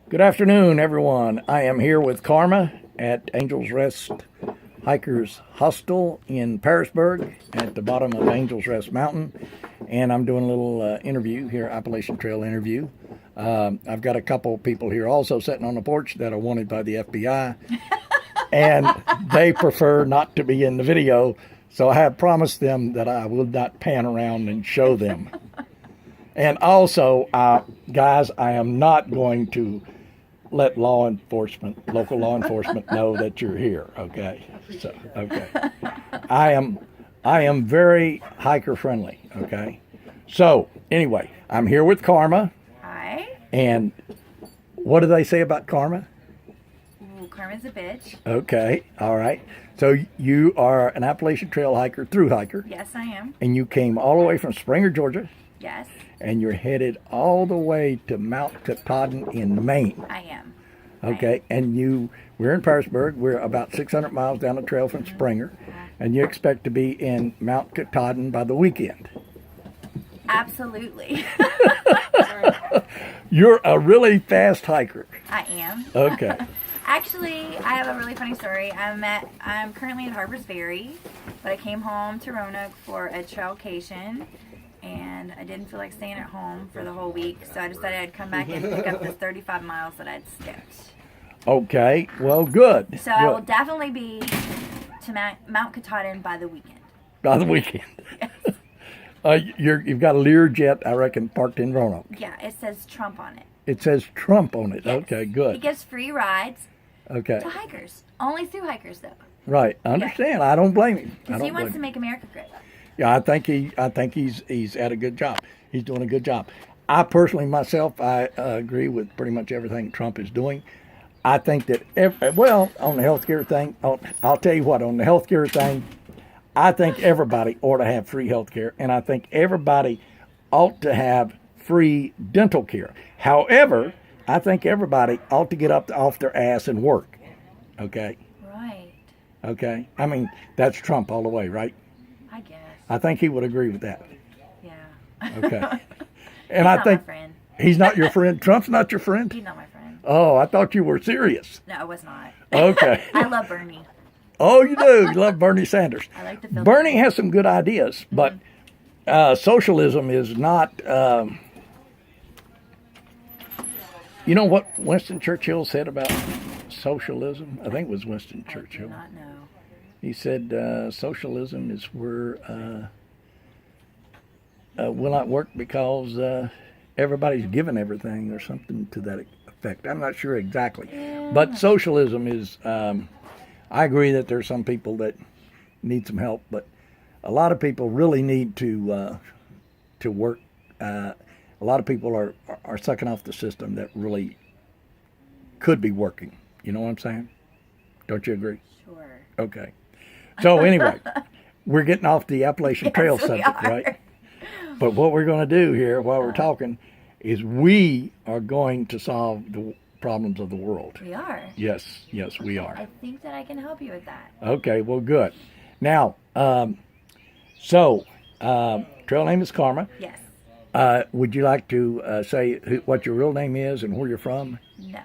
Good afternoon, everyone. I am here with Karma at Angel's Rest Hikers Hostel in Pearisburg at the bottom of Angel's Rest Mountain. And I'm doing a little interview here, Appalachian Trail interview. I've got a couple people here also sitting on the porch that are wanted by the FBI. And they prefer not to be in the video. So I have promised them that I will not pan around and show them. And also, guys, I am not going to let local law enforcement know that you're here, okay? So, okay. I am very hiker friendly, okay? So, anyway, I'm here with Karma. Hi. And what do they say about Karma? Ooh, Karma's a bitch. Okay, all right. So you are an Appalachian Trail hiker, through hiker. Yes, I am. And you came all the way from Springer, Georgia. Yes. And you're headed all the way to Mount Katahdin in Maine. I am. Okay, and we're in Pearisburg. We're about 600 miles down the trail from Springer, and you expect to be in Mount Katahdin by the weekend. Absolutely. You're a really fast hiker. I am. Okay. Actually, I have a really funny story. I'm currently at Harper's Ferry, but I came home to Roanoke for a trailcation, and I didn't feel like staying at home for the whole week, so I decided I'd come back and pick up this 35 miles that I'd skipped. Okay, well, good. So I will definitely be to Mount Katahdin by the weekend. By the weekend. Yes. You've got a Learjet, I reckon, parked in Roanoke. Yeah, it says Trump on it. It says Trump on it. Yes. Okay, good. He gives free rides Okay. to hikers. Only through hikers, though. Right. I understand. I don't blame him. Because he wants to make America great. Yeah, I think he's at a good job. He's doing a good job. I personally, myself, I agree with pretty much everything Trump is doing. I think that, on the healthcare thing, I'll tell you what, on the healthcare thing, I think everybody ought to have free healthcare, and I think everybody ought to have free dental care. However, I think everybody ought to get up off their ass and work. Okay? Right. Okay? I mean, that's Trump all the way, right? I guess. I think he would agree with that. Yeah. Okay. And I think my friend. He's not your friend. Trump's not your friend? He's not my friend. Oh, I thought you were serious. No, I was not. Okay. I love Bernie. Oh, you do. You love Bernie Sanders. I like the film. Bernie has some good ideas, but socialism is not. You know what Winston Churchill said about socialism? I think it was Winston Churchill. I do not know. He said socialism is where will not work because everybody's given everything or something to that effect. I'm not sure exactly. Yeah. But socialism is, I agree that there's some people that need some help, but a lot of people really need to work. A lot of people are sucking off the system that really could be working. You know what I'm saying? Don't you agree? Sure. Okay. So anyway, we're getting off the Appalachian Trail subject, right? But what we're going to do here while we're talking is we are going to solve the problems of the world. We are. Yes, we are. I think that I can help you with that. Okay, well, good. Now, trail name is Karma. Yes. Would you like to say what your real name is and where you're from? No.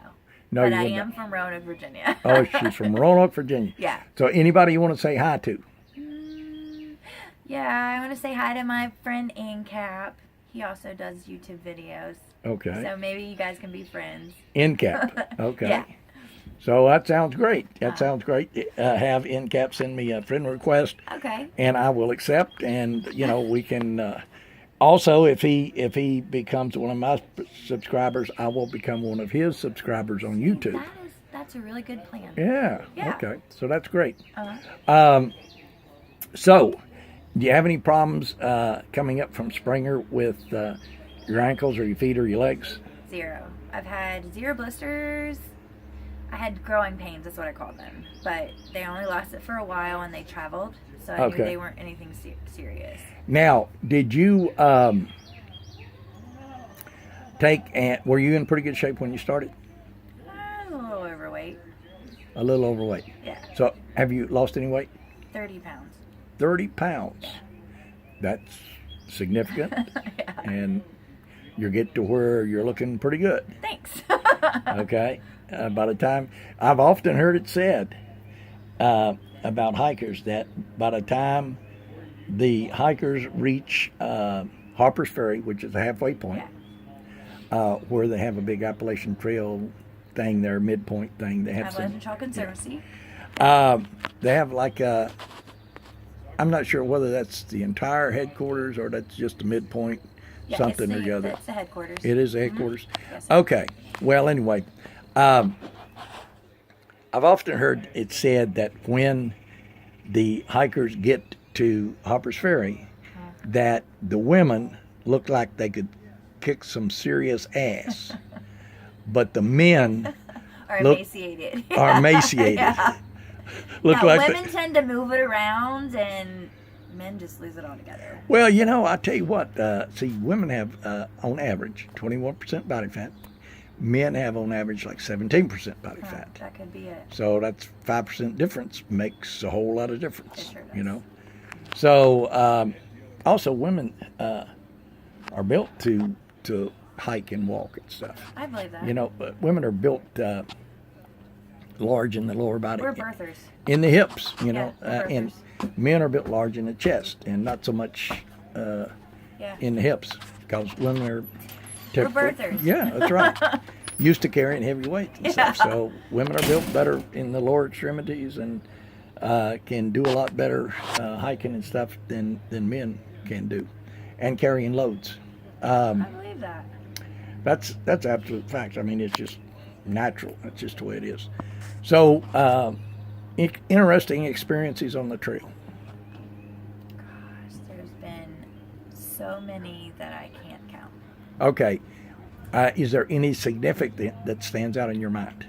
No, but you I wouldn't. am from Roanoke, Virginia. Oh, she's from Roanoke, Virginia. Yeah. So anybody you want to say hi to? Yeah, I want to say hi to my friend Incap. He also does YouTube videos. Okay. So maybe you guys can be friends. NCAP. Okay. Yeah. So that sounds great. Have NCAP send me a friend request. Okay. And I will accept. And we can. Also, if he becomes one of my subscribers, I will become one of his subscribers on YouTube. That's a really good plan. Yeah. Yeah. Okay. So that's great. Uh-huh. So, do you have any problems coming up from Springer with your ankles or your feet or your legs? Zero. I've had 0 blisters. I had growing pains, that's what I called them. But they only lasted for a while and they traveled. So I knew they weren't anything serious. Now, did you were you in pretty good shape when you started? I was a little overweight. A little overweight. Yeah. So, have you lost any weight? 30 pounds. 30 pounds. Yeah. That's significant. Yeah. And you get to where you're looking pretty good. Thanks. Okay? By the time, I've often heard it said about hikers that by the time the hikers reach Harper's Ferry, which is a halfway point, where they have a big Appalachian Trail thing there, midpoint thing. They have Appalachian Trail Conservancy. They have like a, I'm not sure whether that's the entire headquarters or that's just the midpoint, something or the other. It's the headquarters. It is the headquarters? Yes. Okay. Well, anyway, I've often heard it said that when the hikers get to Harper's Ferry, that the women look like they could kick some serious ass, but the men Are emaciated. are emaciated. Yeah. Look No, like women tend to move it around, and men just lose it altogether. well, you know, I tell you what. See, women have on average 21% body fat. Men have on average like 17% body fat. That could be it. So that's 5% difference makes a whole lot of difference. It sure does. You know. So also women are built to hike and walk and stuff. I believe that. You know, but women are built large in the lower body. We're birthers. In the hips, you know, Yeah, we're and birthers. men are built large in the chest and not so much in the hips because women are We're birthers. Yeah, that's right. Used to carrying heavy weights and stuff. So women are built better in the lower extremities and can do a lot better hiking and stuff than men can do, and carrying loads. I believe that. That's absolute fact. I mean, it's just natural. That's just the way it is. So, interesting experiences on the trail. Gosh, there's been so many that I can't count. Okay. Is there any significant that stands out in your mind?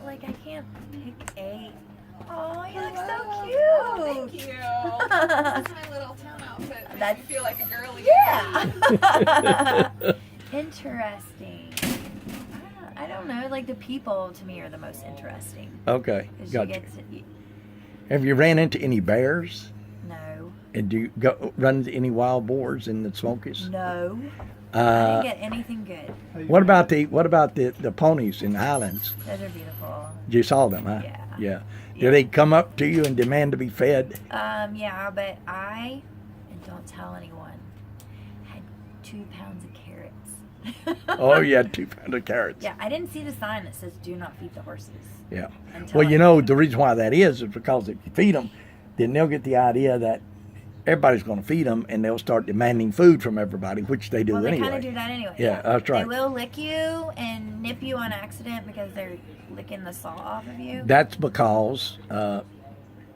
I can't pick a. Oh, you look so Oh, cute. thank you. This is my little town outfit. Makes me feel like a girl again. Yeah. Interesting. I don't know. Like the people to me are the most interesting. Okay, 'Cause gotcha. you get to, Have you ran into any bears? no. And do you run into any wild boars in the Smokies? No. I didn't get anything good. What about the ponies in the Highlands? Those are beautiful. You saw them, huh? Yeah. Yeah. Do they come up to you and demand to be fed? Yeah, but I, and don't tell anyone, had 2 pounds of carrots. Oh, you had 2 pounds of carrots. Yeah, I didn't see the sign that says "Do not feed the horses." Yeah. Until Well, you know, the reason why that is because if you feed them, then they'll get the idea that everybody's going to feed them, and they'll start demanding food from everybody, which they do Well, they anyway. kind of do that anyway. Yeah, that's right. They will lick you and nip you on accident because they're licking the salt off of you. That's because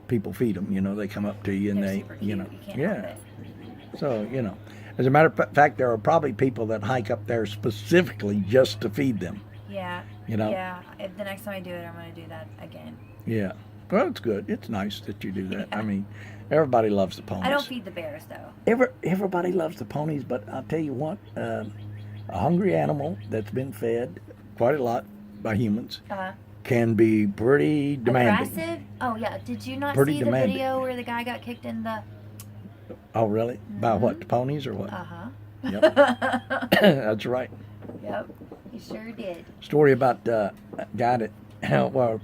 people feed them. You know, they come up to you and They're they, super cute. you know, You can't yeah. help it. So, you know, as a matter of fact, there are probably people that hike up there specifically just to feed them. Yeah. You know? Yeah. If the next time I do it, I'm going to do that again. Yeah. Well, it's good. It's nice that you do that. I mean, everybody loves the ponies. I don't feed the bears though. Everybody loves the ponies, but I'll tell you what, a hungry animal that's been fed quite a lot by humans can be pretty demanding. Aggressive? Oh yeah. Did you not Pretty see demanding. the video where the guy got kicked in the? Oh, really? By what? The ponies or what? Yep. That's right. Yep. He sure did. Story about a guy that, well,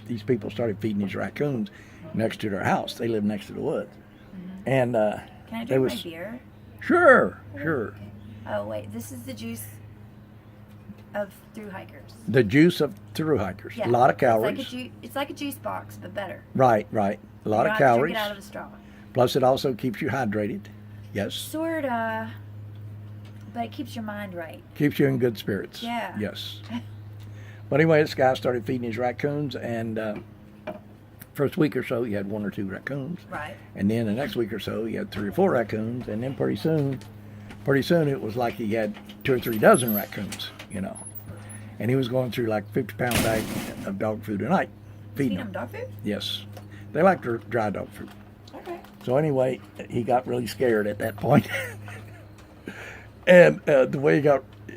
these people started feeding these raccoons next to their house. They live next to the woods, and Can I drink my beer? Sure. Oh wait, this is the juice of through hikers. The juice of through hikers. Yeah. A lot of calories. It's like a juice box, but better. Right. A lot You of don't have to calories. drink it out of a straw. Plus, it also keeps you hydrated. Yes. Sorta. But it keeps your mind right. Keeps you in good spirits. Yeah. Yes. But anyway, this guy started feeding his raccoons, and first week or so, he had 1 or 2 raccoons. Right. And then the next week or so, he had 3 or 4 raccoons, and then pretty soon, it was like he had 2 or 3 dozen raccoons, you know. And he was going through like 50-pound bag of dog food a night, feeding Feed them dog food? Yes. They like dry dog food. Okay. So anyway, he got really scared at that point. And the way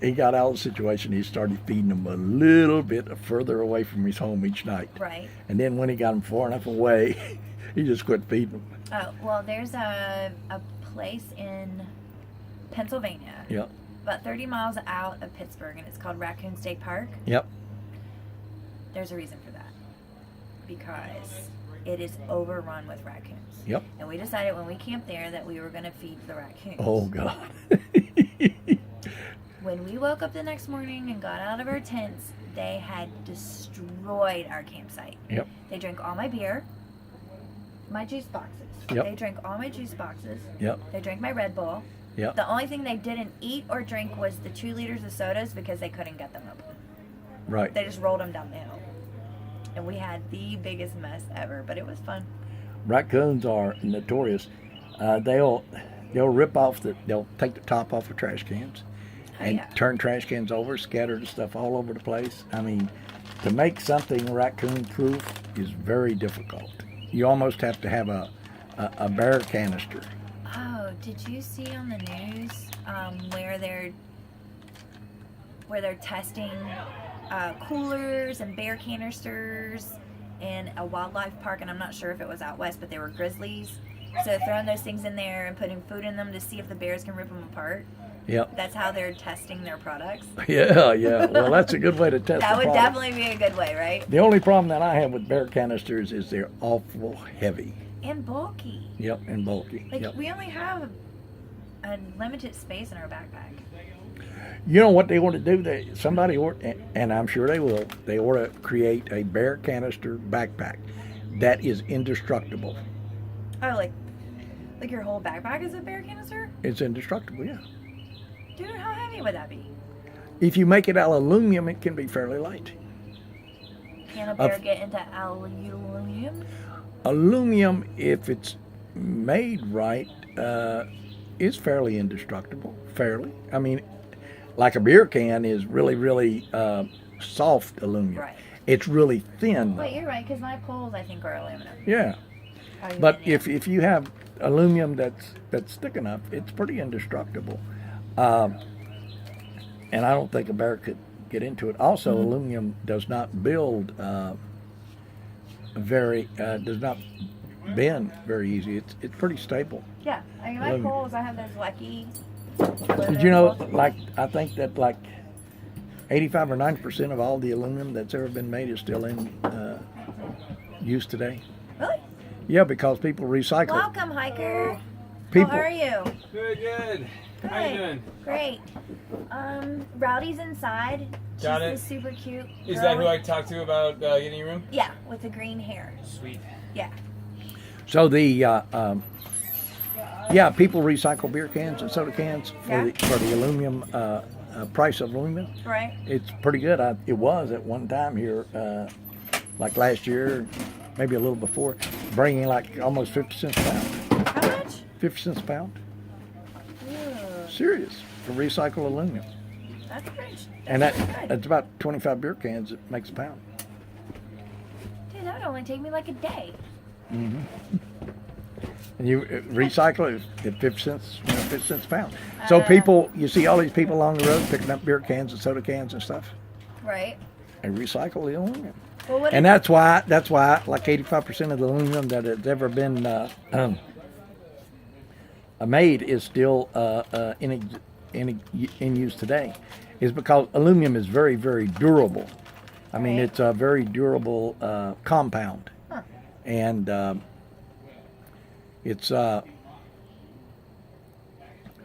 he got out of the situation. He started feeding them a little bit further away from his home each night. Right. And then when he got them far enough away, he just quit feeding them. Oh, well, there's a place in Pennsylvania. Yep. About 30 miles out of Pittsburgh, and it's called Raccoon State Park. Yep. There's a reason for that. Because it is overrun with raccoons. Yep. And we decided when we camped there that we were going to feed the raccoons. Oh, God. When we woke up the next morning and got out of our tents, they had destroyed our campsite. Yep. They drank all my beer, my juice boxes. Yep. They drank all my juice boxes. Yep. They drank my Red Bull. Yep. The only thing they didn't eat or drink was the 2 liters of sodas because they couldn't get them open. Right. They just rolled them down the hill. And we had the biggest mess ever, but it was fun. Raccoons are notorious. They'll rip off they'll take the top off of trash cans and turn trash cans over, scatter the stuff all over the place. I mean, to make something raccoon proof is very difficult. You almost have to have a bear canister. Oh, did you see on the news where they're testing coolers and bear canisters in a wildlife park, and I'm not sure if it was out west, but they were grizzlies. So throwing those things in there and putting food in them to see if the bears can rip them apart. Yep. That's how they're testing their products. Yeah. Well, that's a good way to test That the would product. definitely be a good way, right? The only problem that I have with bear canisters is they're awful heavy. And bulky. Yep, and bulky. Like, Yep. we only have a limited space in our backpack. You know what they want to do? Somebody and I'm sure they will. They ought to create a bear canister backpack that is indestructible. Oh, like your whole backpack is a bear canister? It's indestructible, yeah. Dude, how heavy would that be? If you make it out of aluminum, it can be fairly light. Can a bear get into aluminum? Aluminum, if it's made right, is fairly indestructible. Fairly. I mean, like a beer can is really, really soft aluminum. Right. It's really thin. Wait, you're right, because my poles, I think, are aluminum. Yeah. But if you have aluminum that's thick enough, it's pretty indestructible. And I don't think a bear could get into it. Also, aluminum does not build does not bend very easy. It's pretty stable. Yeah, I mean, my Aluminum. poles, I have those lucky. Did you know, I think that 85 or 90% of all the aluminum that's ever been made is still in use today? Really? Yeah, because people recycle. Welcome, hiker. People, How are you? Good. How you doing? Great. Rowdy's inside. Got She's it. this super cute. Is girl that who with- I talked to about getting your room? Yeah, with the green hair. Sweet. Yeah. So people recycle beer cans and soda cans for the aluminum price of aluminum. Right. It's pretty good. It was at one time here, like last year, maybe a little before, bringing like almost 50 cents a pound. How much? 50 cents a pound. Ew, Serious for recycled aluminum. that's pretty. And That's good. that's about 25 beer cans. It makes a pound. Dude, that would only take me like a day. And you recycle it at 50 cents, 50 cents a pound. So you see all these people along the road picking up beer cans and soda cans and stuff. Right. They recycle the aluminum. Well, what And that's why like 85% of the aluminum that has ever been made is still in use today, is because aluminum is very, very durable. I mean, Right. it's a very durable compound. Huh. And it's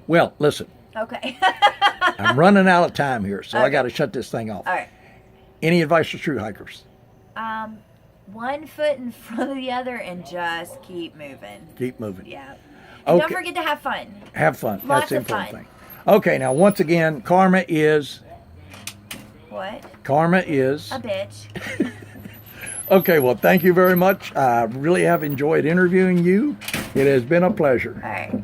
well, listen, Okay. I'm running out of time here, so I Okay. got to shut this thing off. All right. Any advice for true hikers? One foot in front of the other and just keep moving. Keep moving. Yeah. And Okay. don't forget to have fun. Have fun. Lots That's the of important fun. thing. Okay, now once again, karma is What? a bitch. Okay, well, thank you very much. I really have enjoyed interviewing you. It has been a pleasure. All right.